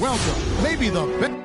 Welcome, maybe the best.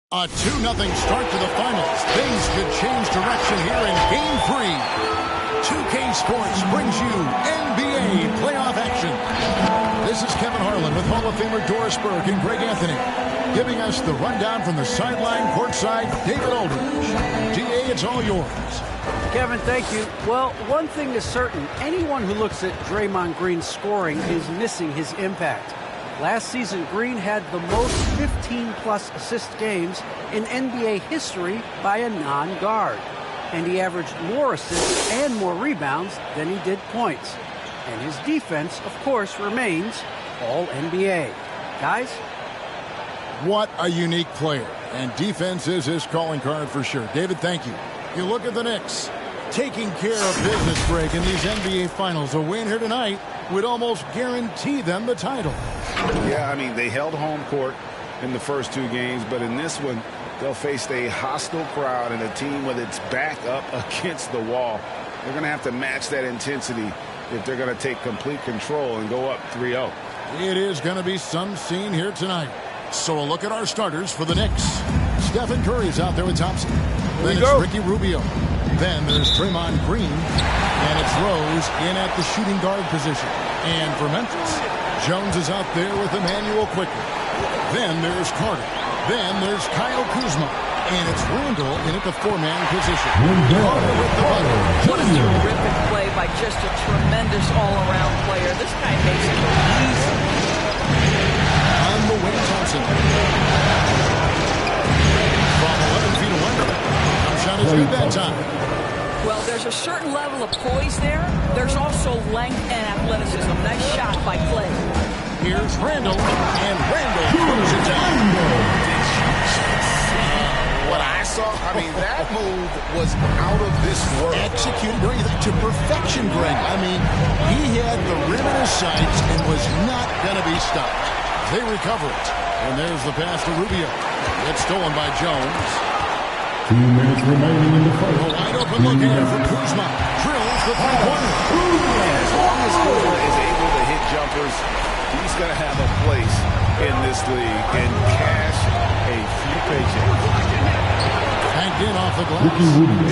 A 2-0 start to the finals. Things could change direction here in Game 3. 2K Sports brings you NBA playoff action. This is Kevin Harlan with Hall of Famer Doris Burke and Greg Anthony, giving us the rundown from the sideline courtside, David Aldridge. DA, it's all yours. Kevin, thank you. Well, one thing is certain. Anyone who looks at Draymond Green's scoring is missing his impact. Last season, Green had the most 15-plus assist games in NBA history by a non-guard. And he averaged more assists and more rebounds than he did points. And his defense, of course, remains all-NBA. Guys? What a unique player. And defense is his calling card for sure. David, thank you. You look at the Knicks. Taking care of business, Greg, in these NBA Finals. A win here tonight would almost guarantee them the title. Yeah, I mean, they held home court in the first two games, but in this one, they'll face a hostile crowd and a team with its back up against the wall. They're going to have to match that intensity if they're going to take complete control and go up 3-0. It is going to be some scene here tonight. So a look at our starters for the Knicks. Stephen Curry's out there with Thompson. Then it's Ricky Rubio. Then there's Draymond Green. And it's Rose in at the shooting guard position. And for Memphis, Jones is out there with Emmanuel Quickly. Then there's Carter. Then there's Kyle Kuzma. And it's Randall in at the four-man position. Carter with the bucket. What a terrific play by just a tremendous all-around player. This guy makes it easy. On the wing, Thompson. From 11 feet away. Shot is good that time. Well, there's a certain level of poise there. There's also length and athleticism. Nice shot by Clay. Here's Randall, and Randall throws it down. What I saw, I mean, that move was out of this world. Executed to perfection, Greg. I mean, he had the rim in his sights and was not going to be stopped. They recover it. And there's the pass to Rubio. It's stolen by Jones. 2 minutes remaining in the fight. A wide open look here for Kuzma. Drills the three-pointer. As long as Kuzma is able to hit jumpers, he's going to have a place in this league and cash a few paychecks. Backed in off the glass.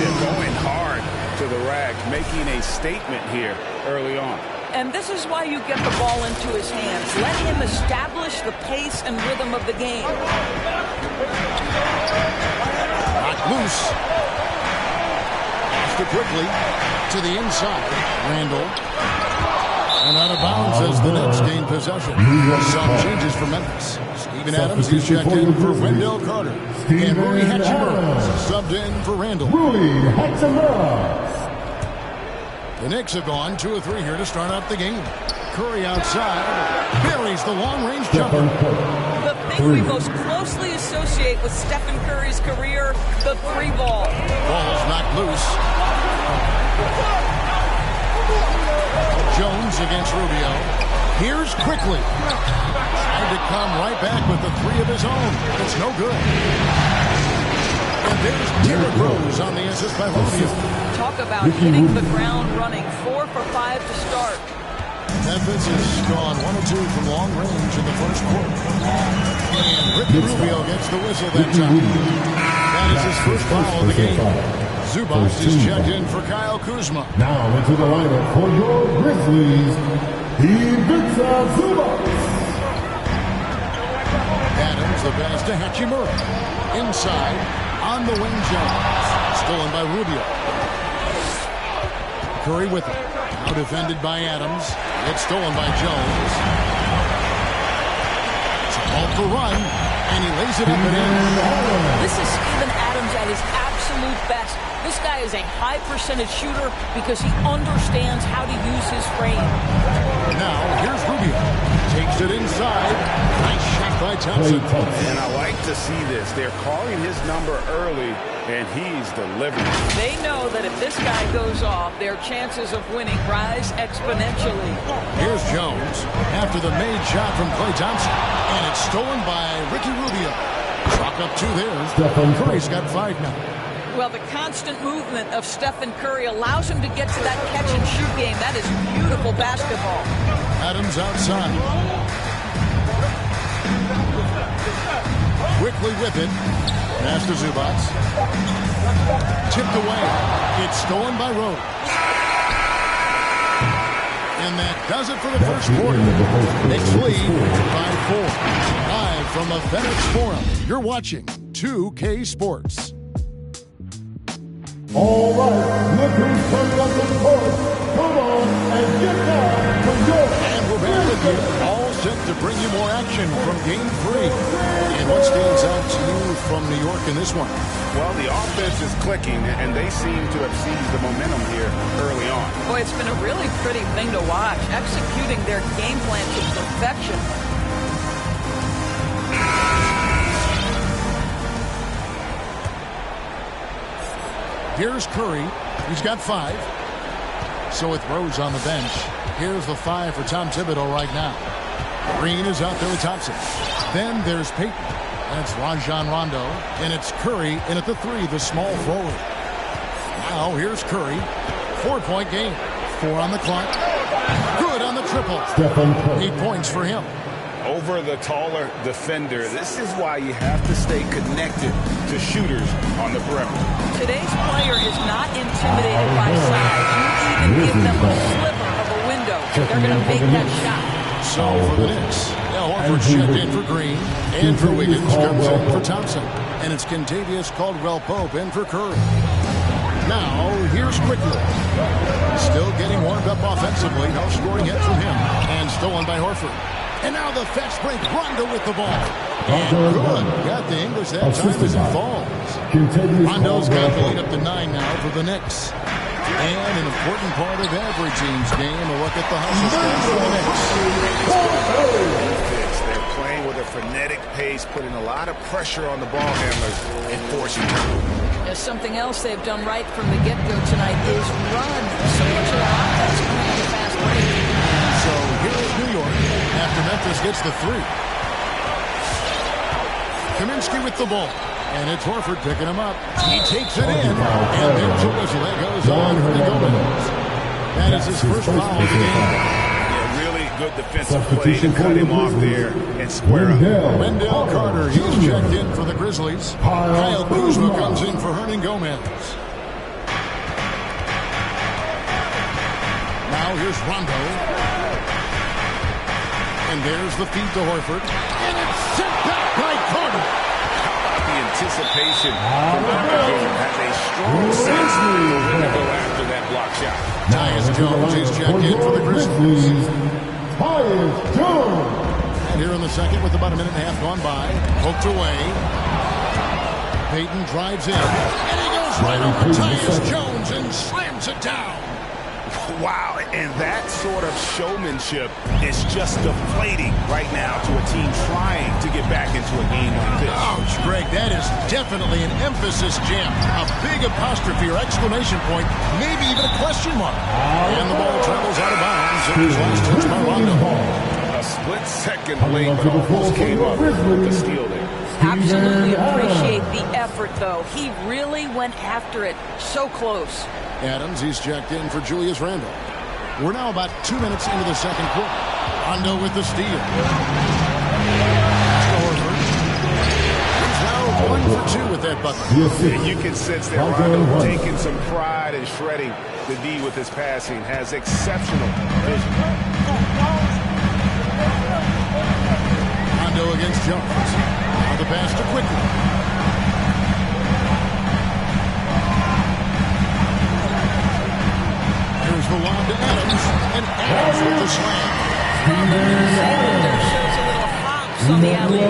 They're going hard to the rack, making a statement here early on. And this is why you get the ball into his hands. Let him establish the pace and rhythm of the game. Loose. After quickly to the inside. Randall. And out of bounds as the Knicks gain possession. Some changes for Memphis. Steven Adams is checked in for Wendell Carter. And Rui Hachimura subbed in for Randall. The Knicks have gone 2 of 3 here to start out the game. Curry outside. Buries the long-range jumper. The thing we most closely associate with Stephen Curry's career, the three ball. Ball's knocked loose. Jones against Rubio. Here's Quickly. Tried to come right back with the three of his own. It's no good. And there's Derrick Rose on the assist by Rubio. Talk about hitting the ground running. 4 for 5 to start. Memphis has gone 1 of 2 from long range in the first quarter. And Ricky Rubio gets the whistle that time. That is his first foul of the game. Zubac is checked in for Kyle Kuzma. Now into the lineup for your Grizzlies, Ivica Zubac. Adams, the pass to Hachimura. Inside, on the wing, Jones. Stolen by Rubio. Curry with it. Now defended by Adams. It's stolen by Jones. It's a ball for run, and he lays it up and in. This is Steven Adams at his absolute best. This guy is a high percentage shooter because he understands how to use his frame. Now, here's Rubio. Takes it inside. Nice shot by Thompson. And I like to see this. They're calling his number early, and he's delivering. They know that if this guy goes off, their chances of winning rise exponentially. Here's Jones after the made shot from Klay Thompson. And it's stolen by Ricky Rubio. Chalk up 2 there. Curry's got 5 now. Well, the constant movement of Stephen Curry allows him to get to that catch-and-shoot game. That is beautiful basketball. Adams outside. Quickly with it. Pass to Zubats. Tipped away. It's stolen by Rose. And that does it for the first quarter. Knicks lead by 4. Live from the FedEx Forum, you're watching 2K Sports. All right, look who's coming up the court. Come on and get down for your... And we're back with you, all set to bring you more action from Game 3. And what stands out to you from New York in this one? Well, the offense is clicking, and they seem to have seized the momentum here early on. Boy, it's been a really pretty thing to watch, executing their game plan to perfection. Here's Curry. He's got 5. So with Rose on the bench, here's the 5 for Tom Thibodeau right now. Green is out there with Thompson. Then there's Payton. And it's Rajon Rondo. And it's Curry in at the 3, the small forward. Now here's Curry. 4-point game. 4 on the clock. Good on the triple. 8 points for him. Over the taller defender. This is why you have to stay connected to shooters on the perimeter. Today's player is not intimidated by size. You even give them a sliver of a window, they're going to make that shot. So for the Knicks, Al Horford's checked in for Green. Andrew Wiggins comes in for Thompson. And it's Kentavious Caldwell-Pope in for Curry. Now, here's Quickly. Still getting warmed up offensively. No scoring hit from him. And stolen by Horford. And now the fast break. Rondo with the ball. And good. Got the English that time as it falls. Rondo's got the lead up to 9 now for the Knicks. And an important part of every team's game, a look at the hustle stats for the Knicks. They're playing with a frenetic pace, putting a lot of pressure on the ball handlers and forcing them. There's something else they've done right from the get-go tonight is run. So much of the offense coming on the fast break. So here is New York after Memphis gets the 3. Kaminsky with the ball. And it's Horford picking him up. He takes it in. And there's a whistle that goes on to Gomez. That is his first foul of the game. Yeah, really good defensive play to cut him off there and square up. Wendell Carter, he's checked in for the Grizzlies. Kyle Kuzma comes in for Hernan Gomez. Now here's Rondo. And there's the feed to Horford. And it's sent back by Carter. Anticipation from Rondo has a strong sense of when to go after that block shot. Tyus Jones, he's checked in for the Grizzlies. Tyus Jones. And here in the second with about a minute and a half gone by. Poked away. Payton drives in. And he goes right over Tyus Jones and slams it down. Wow, and that sort of showmanship is just deflating right now to a team trying to get back into a game like this. Ouch, Greg, that is definitely an emphasis jam. A big apostrophe or exclamation point, maybe even a question mark. And the ball travels out of bounds. It was last touched by Rondo. A split second late, but almost came up with the steal there. Absolutely appreciate the effort, though. He really went after it. So close. Adams, he's checked in for Julius Randle. We're now about 2 minutes into the second quarter. Rondo with the steal. He's now 1 for 2 with that bucket. And you can sense that Rondo taking some pride in shredding the D with his passing. Has exceptional vision. Rondo against Jones. Now the pass to Quickly. Here's the lob to Adams, and Adams with the slam. Shows a little hops on the alley.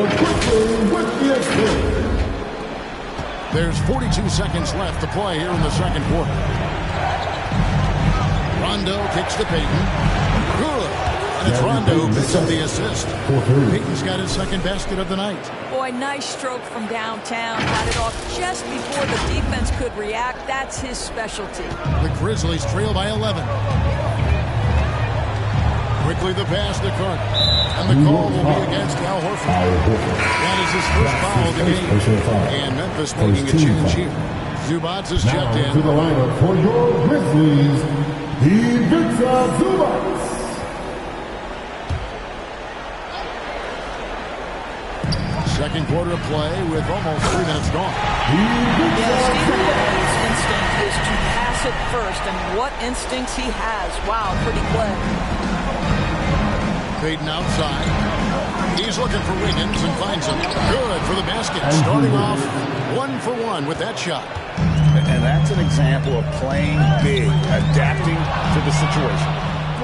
There's 42 seconds left to play here in the second quarter. Rondo kicks to Payton. Good. And it's Rondo who picks up the assist. Payton's got his second basket of the night. Boy, nice stroke from downtown. Got it off just before the defense could react. That's his specialty. The Grizzlies trail by 11. Quickly the pass to Carter. And the call will be against Al Horford. That is his first foul of the game. And Memphis making a change here. Zubats is checked in. To the lineup for your Grizzlies, Ivica Zubats. second quarter of play with almost 3 minutes gone. Yeah, Stephen A's instinct is to pass it first, and what instincts he has. Wow, pretty play. Peyton outside. He's looking for Wiggins and finds him. Good for the basket. Starting off 1 for 1 with that shot. And that's an example of playing big, adapting to the situation.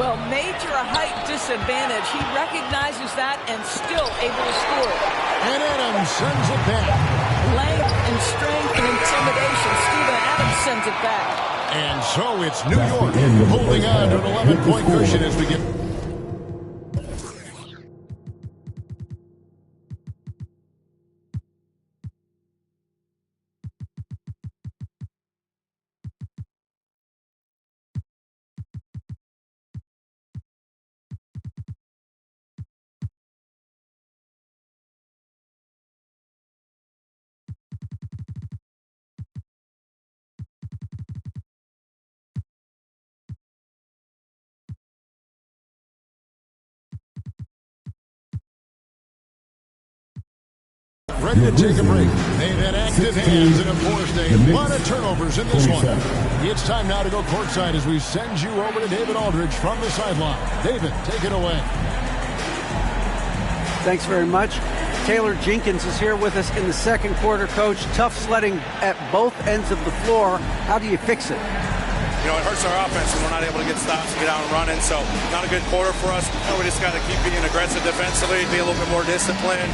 Well, major height disadvantage. He recognizes that and still able to score it. And Adams sends it back. Length and strength and intimidation. Steven Adams sends it back. And so it's New York holding on to an 11-point cushion as we get... ready to take a break. They've had active hands and have forced a lot of turnovers in this one. It's time now to go courtside as we send you over to David Aldridge from the sideline. David, take it away. Thanks very much. Taylor Jenkins is here with us in the second quarter, Coach. Tough sledding at both ends of the floor. How do you fix it? You know, it hurts our offense when we're not able to get stops and get out and running. So not a good quarter for us. You know, we just got to keep being aggressive defensively, be a little bit more disciplined.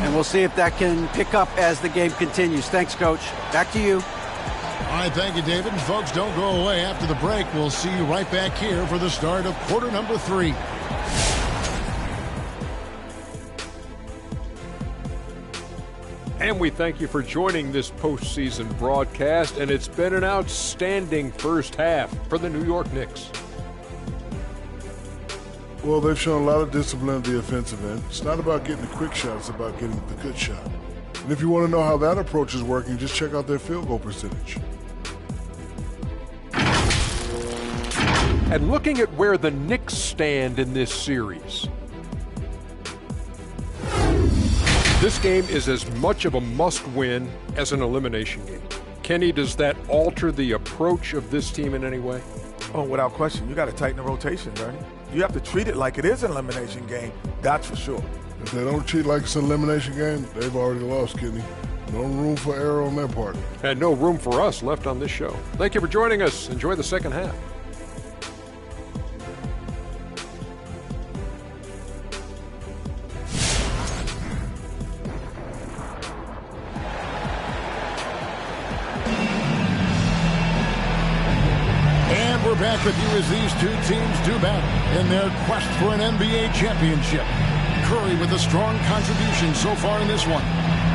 And we'll see if that can pick up as the game continues. Thanks, Coach. Back to you. All right, thank you, David. And folks, don't go away. After the break, we'll see you right back here for the start of quarter number 3. And we thank you for joining this postseason broadcast, and it's been an outstanding first half for the New York Knicks. Well, they've shown a lot of discipline at the offensive end. It's not about getting the quick shot, it's about getting the good shot. And if you want to know how that approach is working, just check out their field goal percentage. And looking at where the Knicks stand in this series, this game is as much of a must-win as an elimination game. Kenny, does that alter the approach of this team in any way? Oh, without question. You got to tighten the rotation, Bernie. You have to treat it like it is an elimination game. That's for sure. If they don't treat like it's an elimination game, they've already lost, Kenny. No room for error on their part. And no room for us left on this show. Thank you for joining us. Enjoy the second half. We're back with you as these two teams do battle in their quest for an NBA championship. Curry with a strong contribution so far in this one.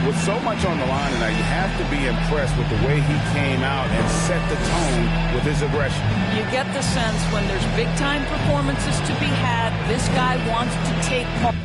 With so much on the line tonight, you have to be impressed with the way he came out and set the tone with his aggression. You get the sense when there's big-time performances to be had, this guy wants to take part.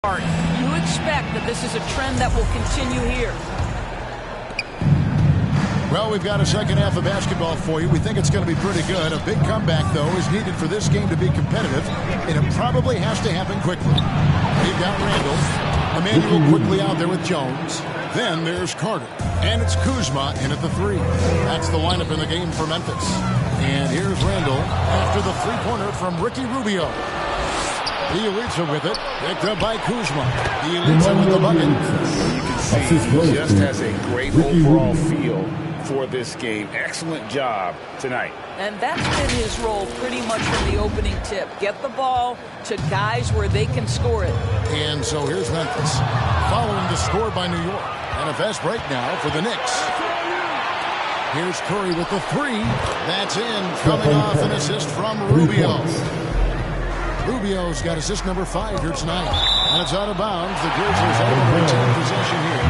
You expect that this is a trend that will continue here. Well, we've got a second half of basketball for you. We think it's going to be pretty good. A big comeback, though, is needed for this game to be competitive, and it probably has to happen quickly. We've got Randall. Emmanuel quickly out there with Jones. Then there's Carter. And it's Kuzma in at the 3. That's the lineup in the game for Memphis. And here's Randall after the three-pointer from Ricky Rubio. Bielitsa with it. Picked up by Kuzma. Bielitsa with the bucket. You can see he just has a great overall feel for this game. Excellent job tonight. And that's been his role pretty much from the opening tip. Get the ball to guys where they can score it. And so here's Memphis following the score by New York. And a fast break now for the Knicks. Here's Curry with the 3. That's in. Coming off an assist from Rubio. Rubio's got assist number 5 here tonight. And it's out of bounds. The Grizzlies able to retain possession here.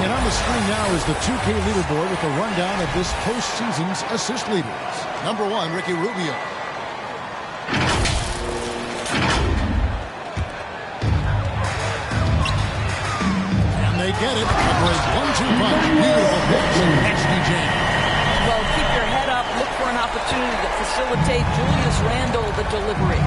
And on the screen now is the 2K leaderboard with a rundown of this postseason's assist leaders. Number 1, Ricky Rubio. And they get it. A great 1-2 punch. Beautiful pass from SDJ. Well, keep your head up. Look for an opportunity to facilitate Julius Randle the delivery.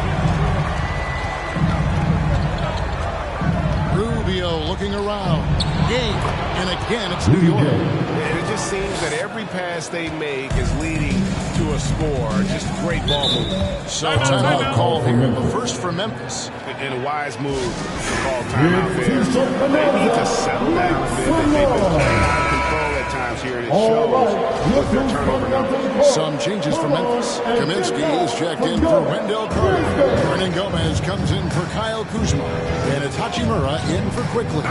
Rubio looking around. And again, it's New York. And it just seems that every pass they make is leading to a score. Just great ball movement. So timeout call here. The first for Memphis. And a wise move to call timeout there. They need to settle down a bit. They've been playing out of control at times here, and it shows with their turnover numbers. Some changes for Memphis. Kaminsky is checked in for Wendell Carter. Hernan Gomez comes in for Kyle Kuzma. And it's Hachimura in for Quickly.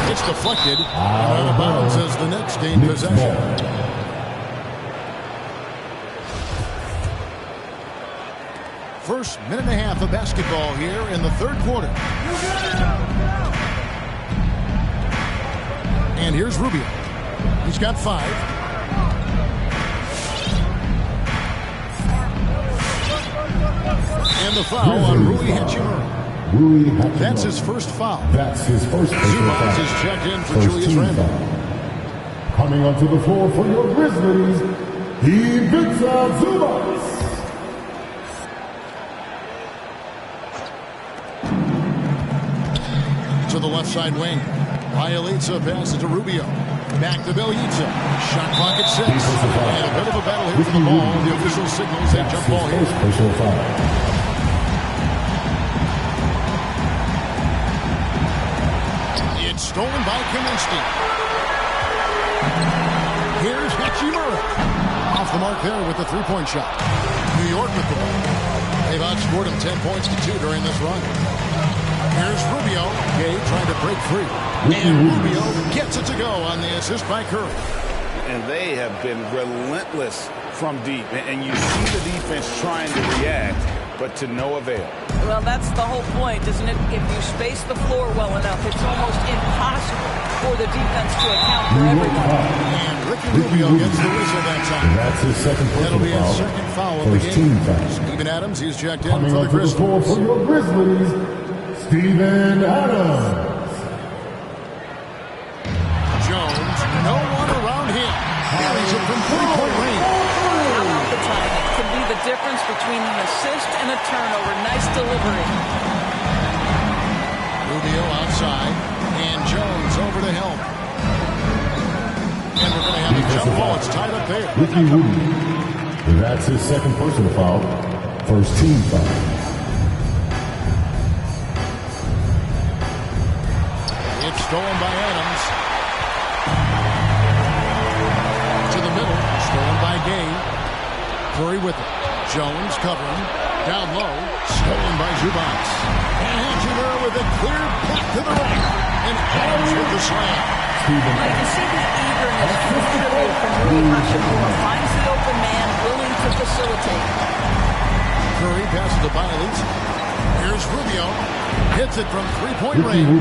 It's deflected. And out of bounds as the Knicks gain possession. First minute and a half of basketball here in the third quarter. And here's Rubio. He's got 5. And the foul on Rui Hachimura. That's his first foul. Zubats is checked in for Julius Randle. Coming onto the floor for your Grizzlies, Ivica Zubats. To the left side wing. Bielitsa passes to Rubio. Back to Bielitsa. Shot clock at 6. And a bit of a battle here for the ball. The official signals a jump ball here. It's stolen by Kaminsky. Here's Hachimura. Off the mark there with the three-point shot. New York with the ball. They've outscored him 10 points to 2 during this run. Here's Rubio. Gay trying to break free. And Rubio gets it to go on the assist by Curry. And they have been relentless from deep. And you see the defense trying to react, but to no avail. Well, that's the whole point, isn't it? If you space the floor well enough, it's almost impossible for the defense to account for everyone. And Ricky Rubio gets the whistle that time. That's his second That'll be his second foul of the game. Foul. Steven Adams, he's checked in Coming for the Grizzlies. For your Grizzlies, Steven Adams. Jones, no one around him. Carries it from three-point range. How about the timing? It could be the difference between an assist and a turnover. Nice delivery. Rubio outside, and Jones over to help. And we're going to have a jump ball. It's tied up there. Ricky Rubio. That's his second personal foul. First team foul. It's stolen by Adams. To the middle. Stolen by Gay. Curry with it. Jones covering. Down low. Stolen by Zubats. And Hachimura with it cleared back to the right. And Adams with the slam. You can see the eagerness to contribute from Rui Hachimura. Finds the open man willing to facilitate. Curry passes to Bielitsa. Here's Rubio. Hits it from three-point range.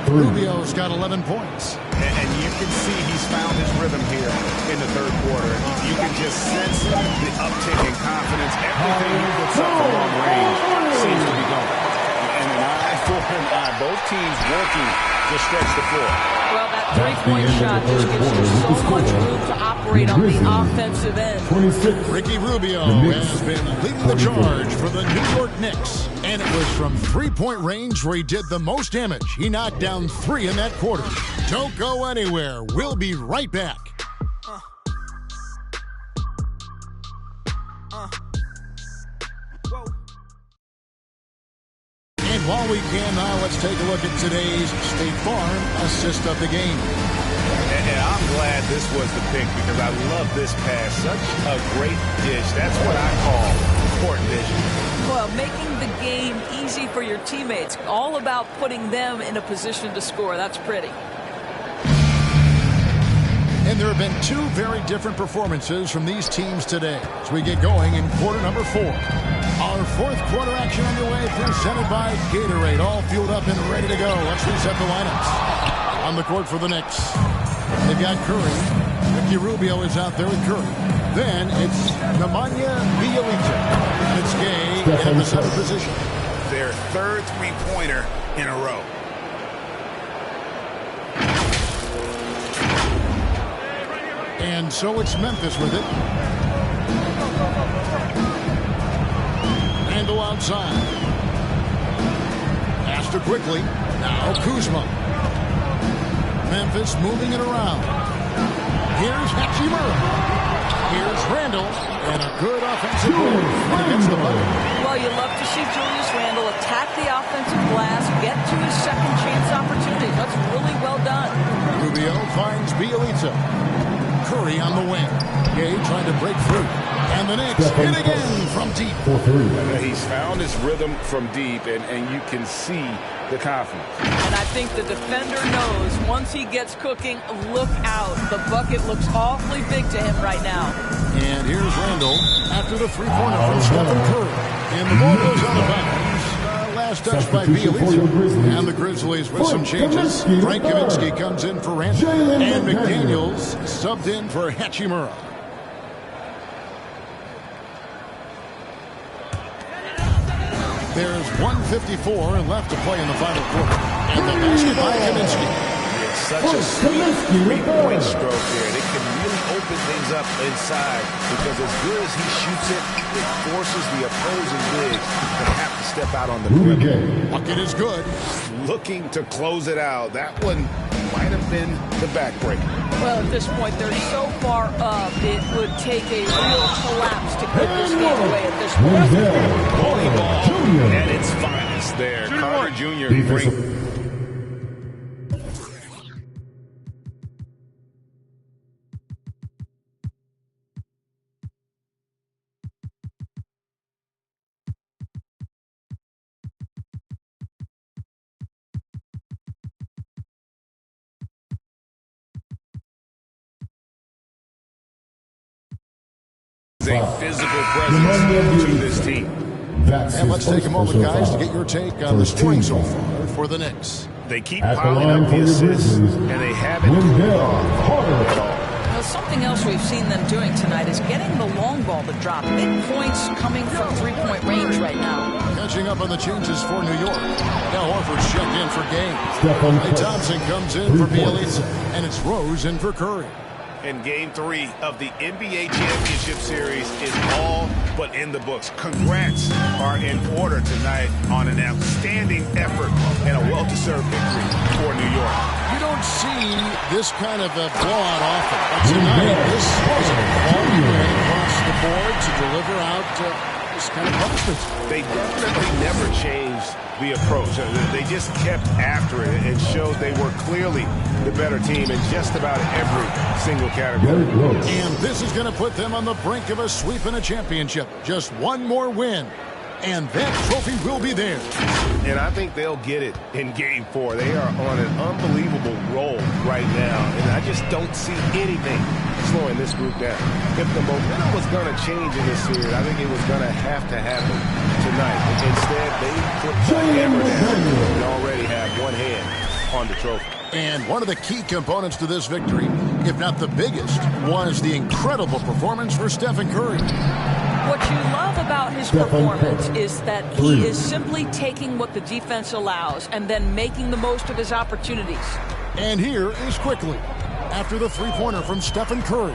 Rubio's got 11 points. And you can see he's found his rhythm here in the third quarter. You can just sense the uptick in confidence. Everything he puts up from long range seems to be going. And I scoring eye. Both teams working to stretch the floor. Well, that three-point shot just gives you so much room to operate on the offensive end. 26. Ricky Rubio has been leading the charge for the New York Knicks. And it was from three-point range where he did the most damage. He knocked down 3 in that quarter. Don't go anywhere. We'll be right back. And while we can now, let's take a look at today's State Farm assist of the game. And I'm glad this was the pick because I love this pass. Such a great dish. That's what I call court vision. Well, making the game easy for your teammates. All about putting them in a position to score. That's pretty. And there have been 2 very different performances from these teams today as we get going in quarter number 4. Our 4th quarter action underway, presented by Gatorade. All fueled up and ready to go. Let's reset the lineups. On the court for the Knicks, they've got Curry. Ricky Rubio is out there with Curry. Then it's Nemanja Bjelica. And it's Gay in the center position. Their 3rd three-pointer in a row. And so it's Memphis with it. Randle outside. Pass to quickly. Now Kuzma. Memphis moving it around. Here's Hachimura. Here's Randle. And a good offensive move against the bucket. Well, you love to see Julius Randle attack the offensive glass, get to his second chance opportunity. That's really well done. Rubio finds Bjelica. Curry on the wing. Gay trying to break through. And the Knicks hit again from deep. He's found his rhythm from deep, and you can see the confidence. And I think the defender knows once he gets cooking, look out. The bucket looks awfully big to him right now. And here's Randle after the three-pointer from Stephen Curry. And the ball goes out of bounds. Last touch by Bjelica. And the Grizzlies with some changes. Frank Kaminsky comes in for Randle. And McDaniels subbed in for Hachimura. There's 1:54 left to play in the final quarter. And the basket by Kaminsky. It's such a sweet three-point stroke there. It can really open things up inside because as good as he shoots it, it forces the opposing bigs to have to step out on the rim. Bucket is good. Looking to close it out. That one might have been the backbreaker. Well, at this point, they're so far up, it would take a real collapse to put this game away at this point. Volleyball at its finest there. Carter Jr. great. A physical presence to this team. And let's take a moment, guys, to get your take on the scoring so far for the Knicks. They keep piling up the assists, and they haven't cooled off at all. Well, something else we've seen them doing tonight is getting the long ball to drop. Big points coming from three-point range right now. Catching up on the changes for New York. Now Horford's checked in for Game. Klay Thompson comes in for Bjelica, and it's Rose in for Curry. And Game 3 of the NBA Championship Series is all but in the books. Congrats are in order tonight on an outstanding effort and a well-deserved victory for New York. You don't see this kind of a blowout often. But tonight, this was a quality win across the board to deliver out this kind of punishment. They definitely never changed the approach. They just kept after it and showed they were clearly the better team in just about every single category. And this is going to put them on the brink of a sweep in a championship. Just one more win, and that trophy will be theirs. And I think they'll get it in Game 4. They are on an unbelievable roll right now, and I just don't see anything slowing this group down. If the momentum was going to change in this series, I think it was going to happen tonight. But instead, they put the hammer down and already have one hand on the trophy. And one of the key components to this victory, if not the biggest, was the incredible performance for Stephen Curry. What you love about his performance is that he is simply taking what the defense allows and then making the most of his opportunities. And here is Quickly after the three-pointer from Stephen Curry.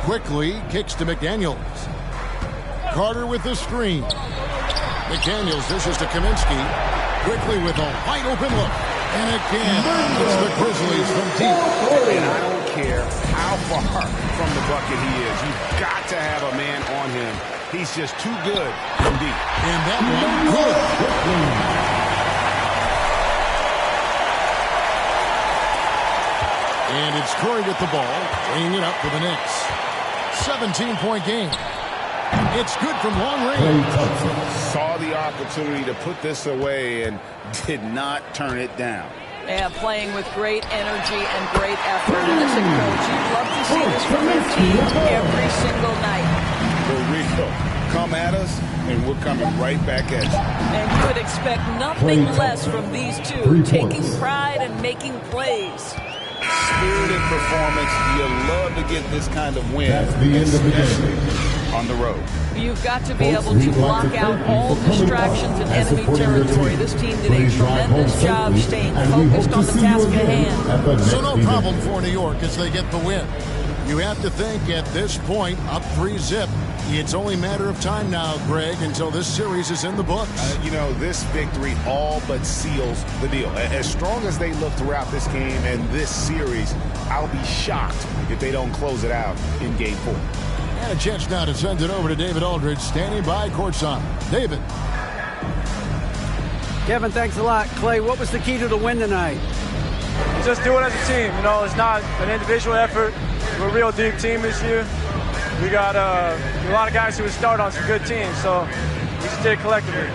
Quickly kicks to McDaniels. Carter with the screen. McDaniels dishes to Kaminsky. Quickly with a wide open look. And again, it's the Grizzlies from deep. And I don't care how far from the bucket he is. You've got to have a man on him. He's just too good from deep. And that one good. And it's Curry with the ball, bringing it up for the Knicks. 17-point game. It's good from long range. Saw the opportunity to put this away and did not turn it down. Yeah, playing with great energy and great effort. And listen, Coach, you'd love to see this from your teams every single night. For real. Come at us, and we're coming right back at you. And you would expect nothing less from these two, taking pride and making plays. Spirited performance. You love to get this kind of win, especially on the road. You've got to be able to block out all distractions in enemy territory. This team did a tremendous job staying focused on the task at hand. So no problem for New York as they get the win. You have to think at this point, up 3-0. It's only a matter of time now, Greg, until this series is in the books. You know, this victory all but seals the deal. As strong as they look throughout this game and this series, I'll be shocked if they don't close it out in Game 4. And a chance now to send it over to David Aldridge, standing by courtside. David. Kevin, thanks a lot. Clay, what was the key to the win tonight? Just do it as a team. You know, it's not an individual effort. We're a real deep team this year. We got a lot of guys who would start on some good teams, so we just did it collectively.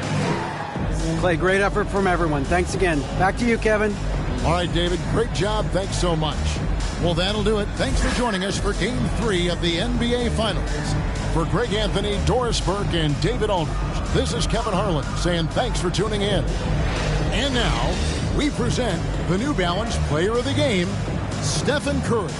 Clay, great effort from everyone. Thanks again. Back to you, Kevin. All right, David, great job. Thanks so much. Well, that'll do it. Thanks for joining us for Game 3 of the NBA Finals. For Greg Anthony, Doris Burke, and David Aldridge, this is Kevin Harlan saying thanks for tuning in. And now, we present the New Balance Player of the Game, Stephen Curry.